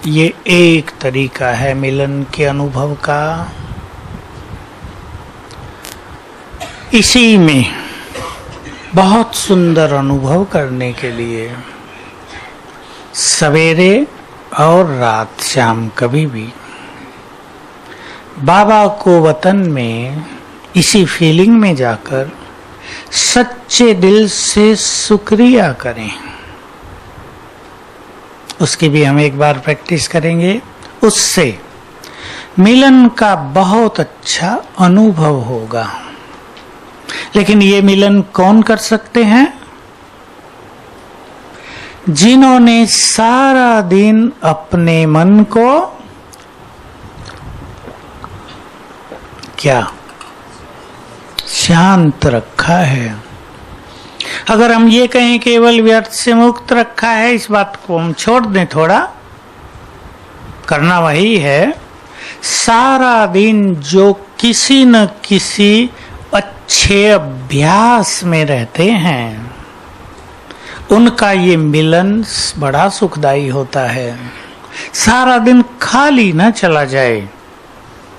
ये एक तरीका है मिलन के अनुभव का। इसी में बहुत सुंदर अनुभव करने के लिए सवेरे और रात शाम कभी भी बाबा को वतन में इसी फीलिंग में जाकर सच्चे दिल से शुक्रिया करें। उसकी भी हम एक बार प्रैक्टिस करेंगे। उससे मिलन का बहुत अच्छा अनुभव होगा। लेकिन ये मिलन कौन कर सकते हैं? जिन्होंने सारा दिन अपने मन को क्या शांत रखा है। अगर हम ये कहें केवल व्यर्थ से मुक्त रखा है, इस बात को हम छोड़ दें, थोड़ा करना वही है। सारा दिन जो किसी न किसी अच्छे अभ्यास में रहते हैं, उनका ये मिलन बड़ा सुखदायी होता है। सारा दिन खाली न चला जाए।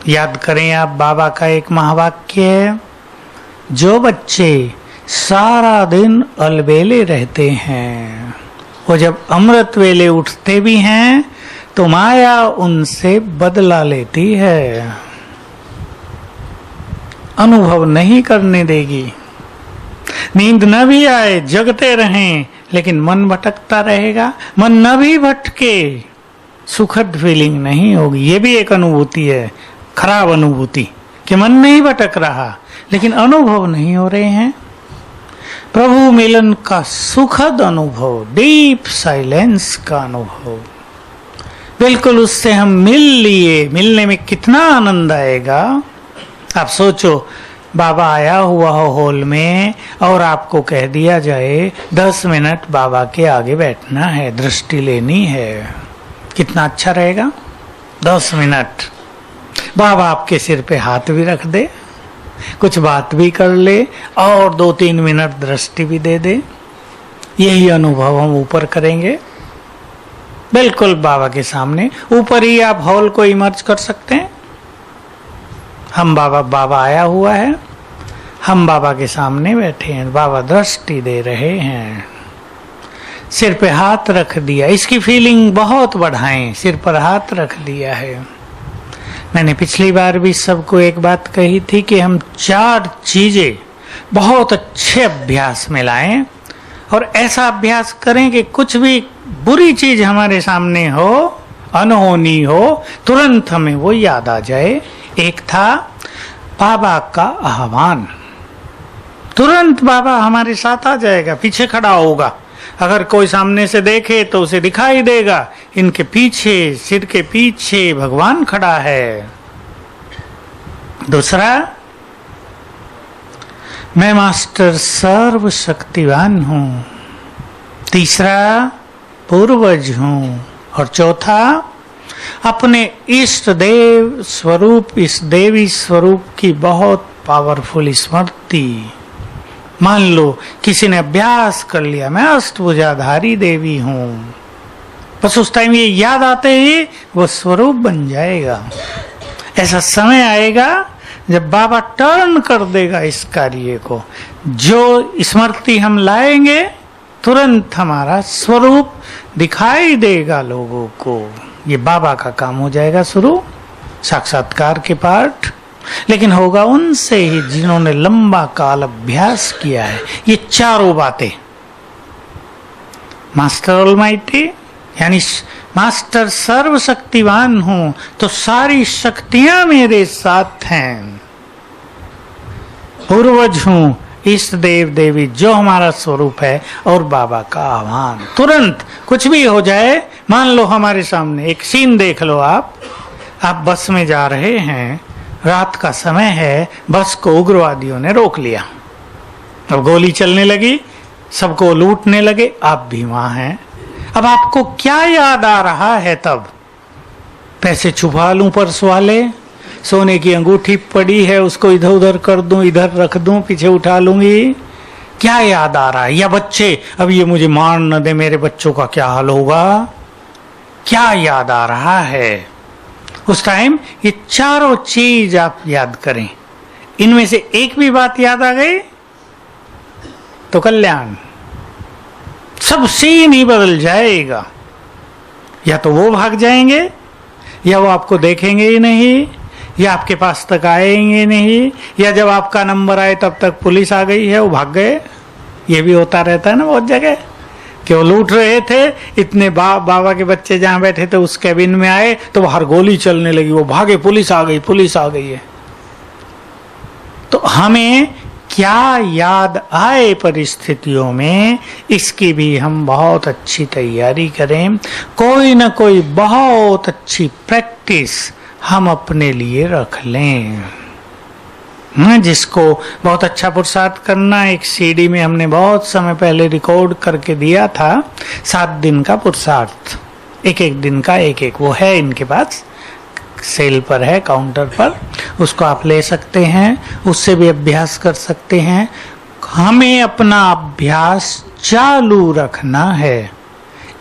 याद करें आप, बाबा का एक महावाक्य है, जो बच्चे सारा दिन अलबेले रहते हैं, वो जब अमृत वेले उठते भी हैं तो माया उनसे बदला लेती है, अनुभव नहीं करने देगी। नींद न भी आए, जगते रहें, लेकिन मन भटकता रहेगा। मन न भी भटके, सुखद फीलिंग नहीं होगी। ये भी एक अनुभूति है, खराब अनुभूति, कि मन नहीं भटक रहा लेकिन अनुभव नहीं हो रहे हैं। प्रभु मिलन का सुखद अनुभव, डीप साइलेंस का अनुभव, बिल्कुल उससे हम मिल लिए। मिलने में कितना आनंद आएगा। आप सोचो, बाबा आया हुआ हो हॉल में और आपको कह दिया जाए 10 मिनट बाबा के आगे बैठना है, दृष्टि लेनी है, कितना अच्छा रहेगा। 10 मिनट बाबा आपके सिर पे हाथ भी रख दे, कुछ बात भी कर ले और 2-3 मिनट दृष्टि भी दे दे। यही अनुभव हम ऊपर करेंगे, बिल्कुल बाबा के सामने। ऊपर ही आप हॉल को इमर्ज कर सकते हैं। हम बाबा आया हुआ है, हम बाबा के सामने बैठे हैं, बाबा दृष्टि दे रहे हैं, सिर पे हाथ रख दिया। इसकी फीलिंग बहुत बढ़ाएं। सिर पर हाथ रख दिया है। मैंने पिछली बार भी सबको एक बात कही थी कि हम 4 चीजें बहुत अच्छे अभ्यास में लाएं और ऐसा अभ्यास करें कि कुछ भी बुरी चीज हमारे सामने हो, अनहोनी हो, तुरंत हमें वो याद आ जाए। एक था बाबा का आह्वान। तुरंत बाबा हमारे साथ आ जाएगा, पीछे खड़ा होगा। अगर कोई सामने से देखे तो उसे दिखाई देगा, इनके पीछे, सिर के पीछे भगवान खड़ा है। दूसरा, मैं मास्टर सर्वशक्तिवान हूं। तीसरा, पूर्वज हूं। और चौथा, अपने इष्ट देव स्वरूप, इस देवी स्वरूप की बहुत पावरफुल स्मृति। मान लो किसी ने अभ्यास कर लिया, मैं अष्टभुजाधारी देवी हूं, बस उस टाइम ये याद आते ही वो स्वरूप बन जाएगा। ऐसा समय आएगा जब बाबा टर्न कर देगा इस कार्य को। जो स्मृति हम लाएंगे, तुरंत हमारा स्वरूप दिखाई देगा लोगों को। ये बाबा का काम हो जाएगा शुरू, साक्षात्कार के पाठ। लेकिन होगा उनसे ही जिन्होंने लंबा काल अभ्यास किया है। ये चारों बातें, मास्टर ऑलमाइटी यानी मास्टर सर्वशक्तिवान हूं तो सारी शक्तियां मेरे साथ हैं। पूर्वज हूं, इष्ट देव देवी जो हमारा स्वरूप है, और बाबा का आह्वान। तुरंत कुछ भी हो जाए, मान लो हमारे सामने एक सीन देख लो। आप बस में जा रहे हैं, रात का समय है, बस को उग्रवादियों ने रोक लिया। अब गोली चलने लगी, सबको लूटने लगे, आप भी वहां हैं। अब आपको क्या याद आ रहा है तब? पैसे छुपा लूं पर्स वाले, सोने की अंगूठी पड़ी है उसको इधर उधर कर दूं, इधर रख दूं, पीछे उठा लूंगी, क्या याद आ रहा है? या बच्चे, अब ये मुझे मार न दे, मेरे बच्चों का क्या हाल होगा? क्या याद आ रहा है, उस टाइम ये चारों चीज आप याद करें। इनमें से एक भी बात याद आ गई तो कल्याण, सब सीन ही बदल जाएगा। या तो वो भाग जाएंगे, या वो आपको देखेंगे ही नहीं, या आपके पास तक आएंगे नहीं, या जब आपका नंबर आए तब तक पुलिस आ गई है, वो भाग गए। ये भी होता रहता है ना बहुत जगह, कि वो लूट रहे थे, इतने बाबा के बच्चे जहां बैठे थे उस कैबिन में आए तो बाहर गोली चलने लगी, वो भागे, पुलिस आ गई, पुलिस आ गई है। तो हमें क्या याद आए परिस्थितियों में, इसकी भी हम बहुत अच्छी तैयारी करें। कोई ना कोई बहुत अच्छी प्रैक्टिस हम अपने लिए रख लें। जिसको बहुत अच्छा पुरुषार्थ करना, एक सीडी में हमने बहुत समय पहले रिकॉर्ड करके दिया था, 7 दिन का पुरुषार्थ, एक दिन का एक, वो है इनके पास, सेल पर है, काउंटर पर, उसको आप ले सकते हैं, उससे भी अभ्यास कर सकते हैं। हमें अपना अभ्यास चालू रखना है।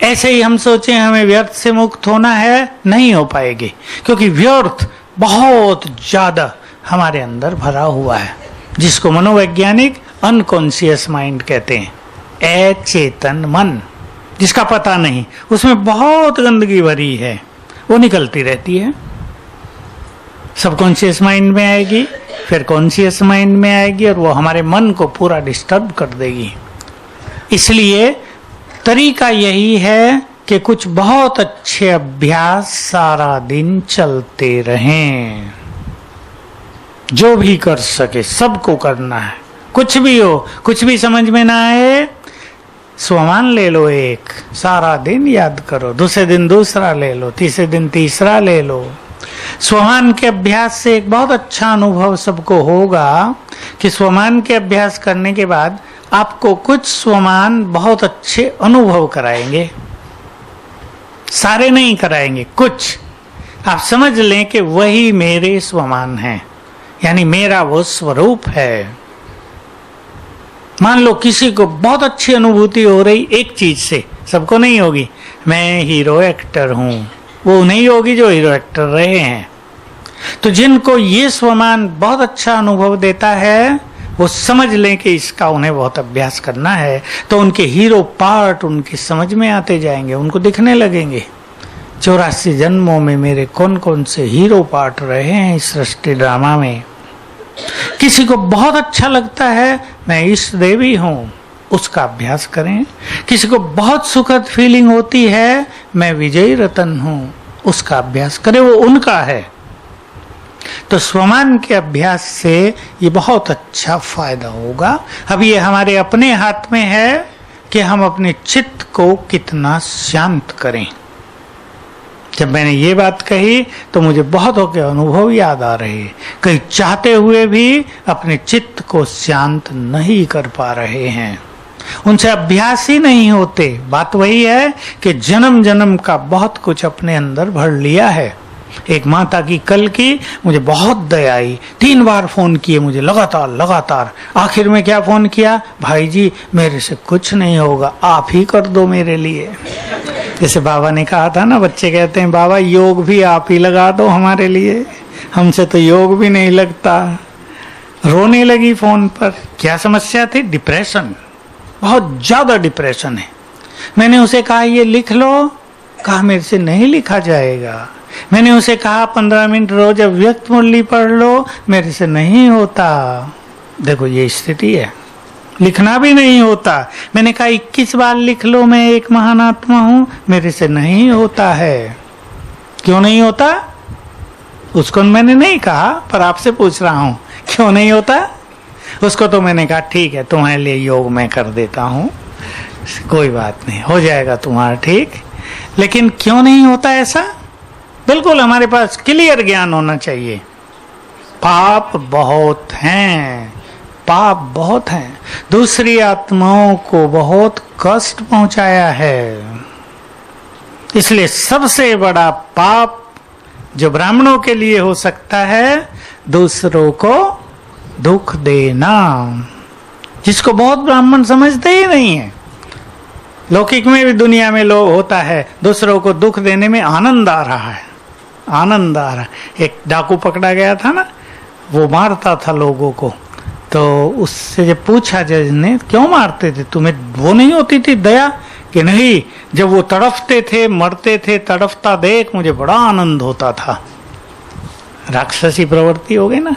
ऐसे ही हम सोचें हमें व्यर्थ से मुक्त होना है, नहीं हो पाएगी, क्योंकि व्यर्थ बहुत ज्यादा हमारे अंदर भरा हुआ है, जिसको मनोवैज्ञानिक अनकॉन्शियस माइंड कहते हैं, अचेतन मन, जिसका पता नहीं, उसमें बहुत गंदगी भरी है, वो निकलती रहती है। सबकॉन्शियस माइंड में आएगी, फिर कॉन्शियस माइंड में आएगी, और वो हमारे मन को पूरा डिस्टर्ब कर देगी। इसलिए तरीका यही है कि कुछ बहुत अच्छे अभ्यास सारा दिन चलते रहें। जो भी कर सके सबको करना है, कुछ भी हो, कुछ भी समझ में ना आए, स्वमान ले लो एक, सारा दिन याद करो, दूसरे दिन दूसरा ले लो, तीसरे दिन तीसरा ले लो। स्वमान के अभ्यास से एक बहुत अच्छा अनुभव सबको होगा कि स्वमान के अभ्यास करने के बाद आपको कुछ स्वमान बहुत अच्छे अनुभव कराएंगे, सारे नहीं कराएंगे, कुछ आप समझ लें कि वही मेरे स्वमान हैं, यानी मेरा वो स्वरूप है। मान लो किसी को बहुत अच्छी अनुभूति हो रही एक चीज से, सबको नहीं होगी, मैं हीरो एक्टर हूं, वो नहीं होगी जो हीरो एक्टर रहे हैं। तो जिनको ये स्वमान बहुत अच्छा अनुभव देता है, वो समझ लें कि इसका उन्हें बहुत अभ्यास करना है, तो उनके हीरो पार्ट उनकी समझ में आते जाएंगे, उनको दिखने लगेंगे। 84 जन्मों में मेरे कौन कौन से हीरो पार्ट रहे हैं इस सृष्टि ड्रामा में। किसी को बहुत अच्छा लगता है मैं इष्ट देवी हूँ, उसका अभ्यास करें। किसी को बहुत सुखद फीलिंग होती है मैं विजयी रतन हूँ, उसका अभ्यास करें, वो उनका है। तो स्वमान के अभ्यास से ये बहुत अच्छा फायदा होगा। अब ये हमारे अपने हाथ में है कि हम अपने चित्त को कितना शांत करें। जब मैंने ये बात कही तो मुझे बहुत के अनुभव याद आ रहे, कई चाहते हुए भी अपने चित्त को शांत नहीं कर पा रहे हैं, उनसे अभ्यास ही नहीं होते। बात वही है कि जन्म जन्म का बहुत कुछ अपने अंदर भर लिया है। एक माता की कल की मुझे बहुत दया आई, 3 बार फोन किए मुझे लगातार। आखिर में क्या फोन किया, भाई जी मेरे से कुछ नहीं होगा, आप ही कर दो मेरे लिए। जैसे बाबा ने कहा था ना, बच्चे कहते हैं बाबा योग भी आप ही लगा दो हमारे लिए, हमसे तो योग भी नहीं लगता। रोने लगी फोन पर। क्या समस्या थी? डिप्रेशन, बहुत ज्यादा डिप्रेशन है। मैंने उसे कहा ये लिख लो, कहा मेरे से नहीं लिखा जाएगा। मैंने उसे कहा 15 मिनट रोज अव्यक्त मुरली पढ़ लो, मेरे से नहीं होता। देखो ये स्थिति है, लिखना भी नहीं होता। मैंने कहा 21 बार लिख लो मैं एक महान आत्मा हूं, मेरे से नहीं होता है। क्यों नहीं होता? उसको मैंने नहीं कहा, पर आपसे पूछ रहा हूं क्यों नहीं होता। उसको तो मैंने कहा ठीक है तुम्हारे लिए योग मैं कर देता हूं, कोई बात नहीं, हो जाएगा तुम्हारा ठीक। लेकिन क्यों नहीं होता ऐसा? बिल्कुल हमारे पास क्लियर ज्ञान होना चाहिए। पाप बहुत हैं, पाप बहुत हैं, दूसरी आत्माओं को बहुत कष्ट पहुंचाया है। इसलिए सबसे बड़ा पाप जो ब्राह्मणों के लिए हो सकता है, दूसरों को दुख देना, जिसको बहुत ब्राह्मण समझते ही नहीं है। लौकिक में भी दुनिया में लोग होता है, दूसरों को दुख देने में आनंद आ रहा है, आनंद आ रहा है। एक डाकू पकड़ा गया था ना, वो मारता था लोगों को, तो उससे जब पूछा जज ने क्यों मारते थे, तुम्हें वो नहीं होती थी दया? कि नहीं, जब वो तड़फते थे, मरते थे, तड़फता देख मुझे बड़ा आनंद होता था। राक्षसी प्रवृत्ति हो गई ना।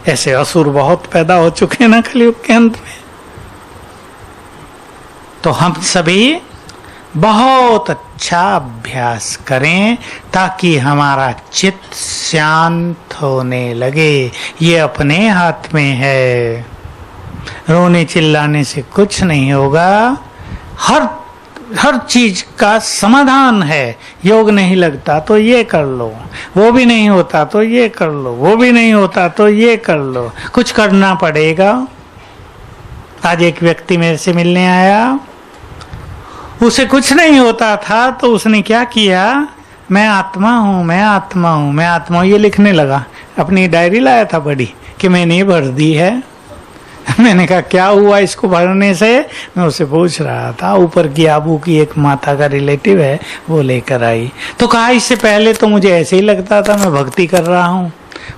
ऐसे असुर बहुत पैदा हो चुके हैं ना कलयुग के अंत में। तो हम सभी बहुत अच्छा अभ्यास करें ताकि हमारा चित्त शांत होने लगे। ये अपने हाथ में है। रोने चिल्लाने से कुछ नहीं होगा। हर चीज का समाधान है। योग नहीं लगता तो ये कर लो, वो भी नहीं होता तो ये कर लो, वो भी नहीं होता तो ये कर लो, कुछ करना पड़ेगा। आज एक व्यक्ति मेरे से मिलने आया, उसे कुछ नहीं होता था तो उसने क्या किया, मैं आत्मा हूँ, मैं आत्मा हूँ, मैं आत्मा हूँ, ये लिखने लगा। अपनी डायरी लाया था बड़ी कि मैंने ये भर दी है। मैंने कहा क्या हुआ इसको भरने से? मैं उसे पूछ रहा था। ऊपर की आबू की एक माता का रिलेटिव है, वो लेकर आई। तो कहा इससे पहले तो मुझे ऐसे ही लगता था मैं भक्ति कर रहा हूँ।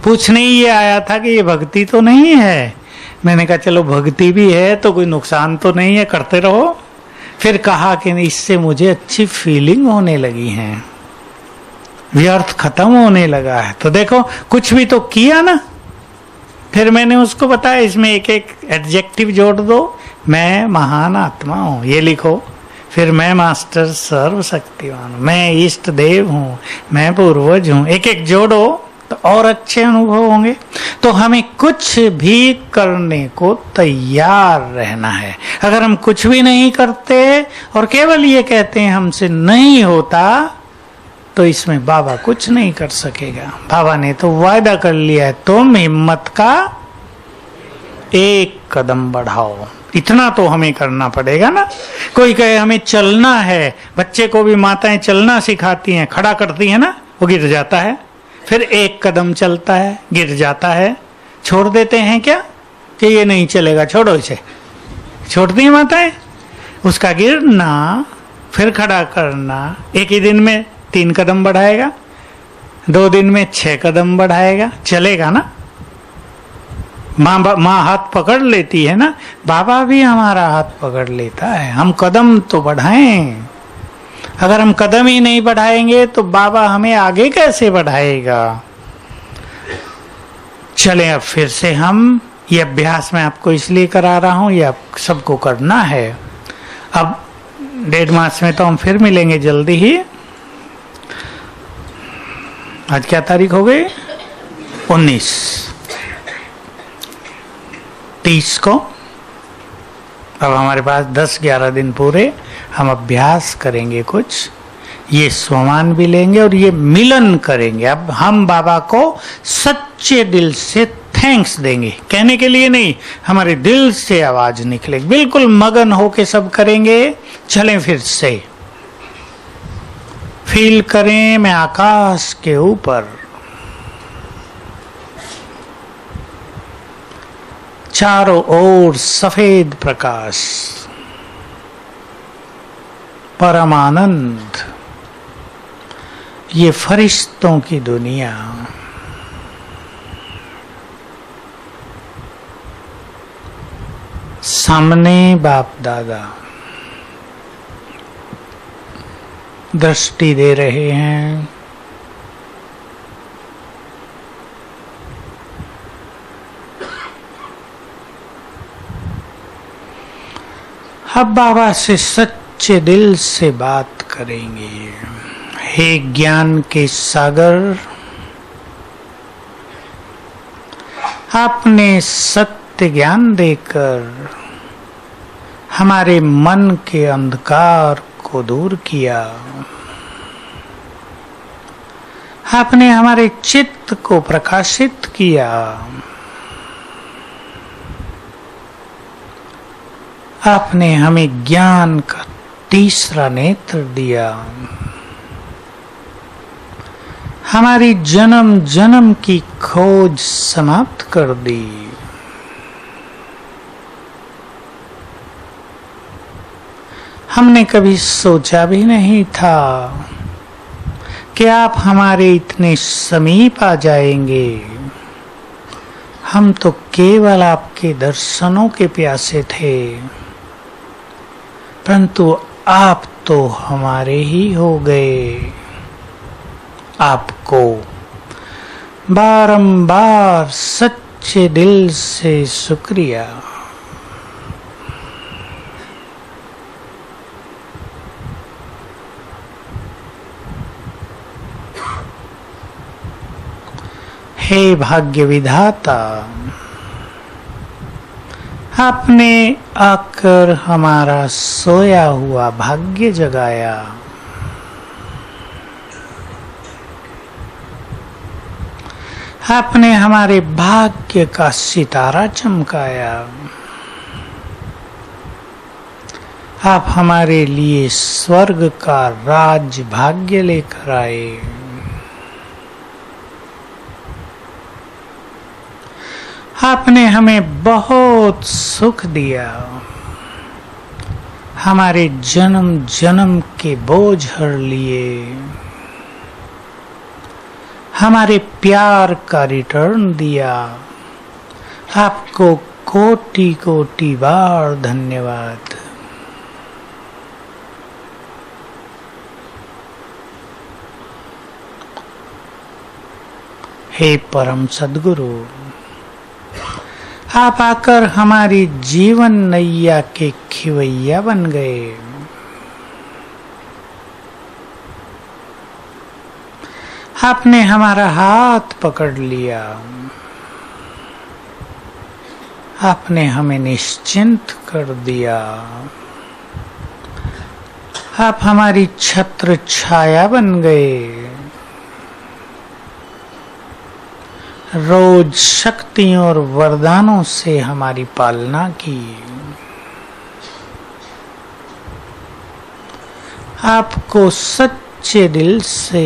पूछने ही ये आया था कि ये भक्ति तो नहीं है। मैंने कहा चलो भक्ति भी है तो कोई नुकसान तो नहीं है, करते रहो। फिर कहा कि इससे मुझे अच्छी फीलिंग होने लगी है, व्यर्थ खत्म होने लगा है। तो देखो कुछ भी तो किया ना। फिर मैंने उसको बताया इसमें एक एक एडजेक्टिव जोड़ दो। मैं महान आत्मा हूँ ये लिखो, फिर मैं मास्टर सर्वशक्तिमान हूँ, मैं इष्ट देव हूँ, मैं पूर्वज हूँ। एक एक जोड़ो तो और अच्छे अनुभव होंगे। तो हमें कुछ भी करने को तैयार रहना है। अगर हम कुछ भी नहीं करते और केवल ये कहते हैं हमसे नहीं होता, तो इसमें बाबा कुछ नहीं कर सकेगा। बाबा ने तो वायदा कर लिया है, तुम हिम्मत का एक कदम बढ़ाओ। इतना तो हमें करना पड़ेगा ना। कोई कहे हमें चलना है, बच्चे को भी माताएं चलना सिखाती हैं, खड़ा करती है ना, वो गिर जाता है, फिर एक कदम चलता है, गिर जाता है, छोड़ देते हैं क्या कि ये नहीं चलेगा, छोड़ो इसे, छोड़ती है माताएं। उसका गिरना फिर खड़ा करना, एक ही दिन में 3 कदम बढ़ाएगा, 2 दिन में 6 कदम बढ़ाएगा, चलेगा ना। माँ हाथ पकड़ लेती है ना, बाबा भी हमारा हाथ पकड़ लेता है। हम कदम तो बढ़ाएं। अगर हम कदम ही नहीं बढ़ाएंगे तो बाबा हमें आगे कैसे बढ़ाएगा। चलें अब फिर से हम ये अभ्यास मैं आपको इसलिए करा रहा हूं, ये आप सबको करना है। अब 1.5 मास में तो हम फिर मिलेंगे जल्दी ही। आज क्या तारीख हो गई? 19, 30 को। अब हमारे पास 10-11 दिन पूरे हम अभ्यास करेंगे, कुछ ये स्वमान भी लेंगे और ये मिलन करेंगे। अब हम बाबा को सच्चे दिल से थैंक्स देंगे, कहने के लिए नहीं, हमारे दिल से आवाज निकलेगी, बिल्कुल मगन होके सब करेंगे। चलें फिर से, फील करें मैं आकाश के ऊपर, चारों ओर सफेद प्रकाश, परम आनंद, ये फरिश्तों की दुनिया। सामने बाप दादा दृष्टि दे रहे हैं। अब बाबा से सच्चे दिल से बात करेंगे। हे ज्ञान के सागर, आपने सत्य ज्ञान देकर हमारे मन के अंधकार को दूर किया। आपने हमारे चित्त को प्रकाशित किया। आपने हमें ज्ञान का तीसरा नेत्र दिया। हमारी जन्म जन्म की खोज समाप्त कर दी। हमने कभी सोचा भी नहीं था कि आप हमारे इतने समीप आ जाएंगे। हम तो केवल आपके दर्शनों के प्यासे थे, परंतु आप तो हमारे ही हो गए। आपको बारंबार सच्चे दिल से शुक्रिया। हे भाग्य विधाता, आपने आकर हमारा सोया हुआ भाग्य जगाया। आपने हमारे भाग्य का सितारा चमकाया। आप हमारे लिए स्वर्ग का राज भाग्य लेकर आए। आपने हमें बहुत सुख दिया। हमारे जन्म जन्म के बोझ हर लिए। हमारे प्यार का रिटर्न दिया। आपको कोटि कोटि बार धन्यवाद। हे परम सद्गुरु, आप आकर हमारी जीवन नैया के खिवैया बन गए। आपने हमारा हाथ पकड़ लिया। आपने हमें निश्चिंत कर दिया। आप हमारी छत्र छाया बन गए। रोज शक्तियों और वरदानों से हमारी पालना की। आपको सच्चे दिल से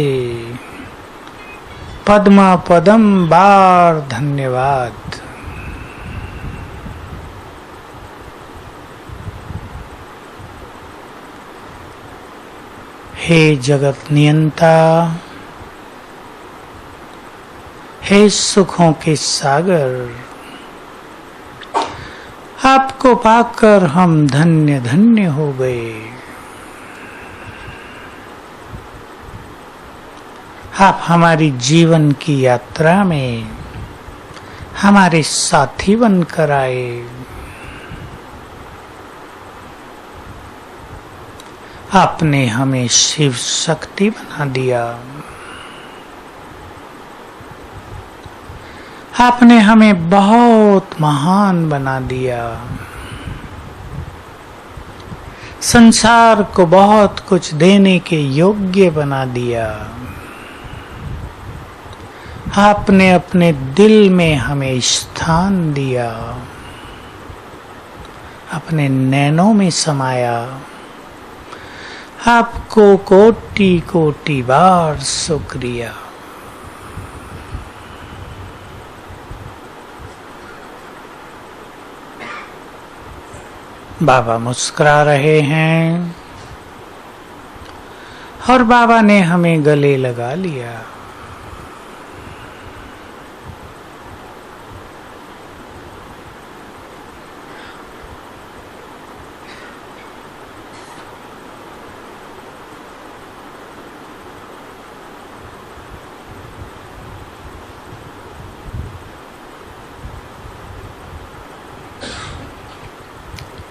पद्मा पदम बार धन्यवाद। हे जगत नियंता, हे सुखों के सागर, आपको पाकर हम धन्य धन्य हो गए। आप हमारी जीवन की यात्रा में हमारे साथी बनकर आए। आपने हमें शिव शक्ति बना दिया। आपने हमें बहुत महान बना दिया। संसार को बहुत कुछ देने के योग्य बना दिया। आपने अपने दिल में हमें स्थान दिया। अपने नैनों में समाया। आपको कोटि कोटि बार शुक्रिया। बाबा मुस्कुरा रहे हैं और बाबा ने हमें गले लगा लिया।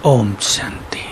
ओम शांति।